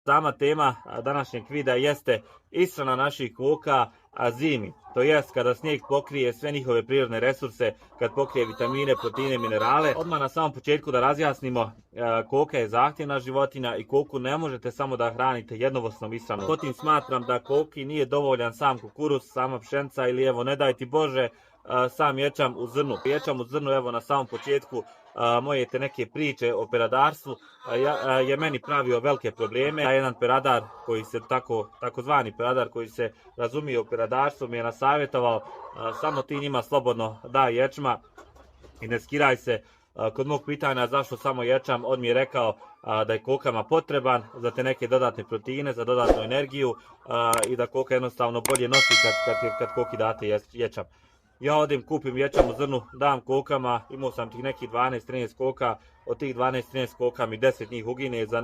Sama tema današnjeg videa jeste ishrana naših koka zimi, to jest kada snijeg pokrije sve njihove prirodne resurse, kad pokrije vitamine, proteine, minerale. Odmah na samom početku da razjasnimo, koka je zahtjevna životinja i koku ne možete samo da hranite jednovrstnom ishranom. Potim smatram da koki nije dovoljan sam kukuruz, sama pšenica ili evo ne daj ti Bože sam ječam u zrnu. Ječam u zrnu, evo na samom početku moje te neke priče o peradarstvu je meni pravio velike probleme. Jedan peradar koji se takozvani peradar koji se razumije o peradarstvu mi je nasavjetovao samo ti njima slobodno daj ječma i ne skiraj se. Kod mog pitanja zašto samo ječam, on mi je rekao da je kokama potreban za te neke dodatne proteine, za dodatnu energiju i da koka jednostavno bolje nosi kad koki date ječam. Ja odem, kupim ječam u zrnu, dam kokama, imao sam tih nekih 12-13 koka, od tih 12-13 koka mi 10 njih ugine za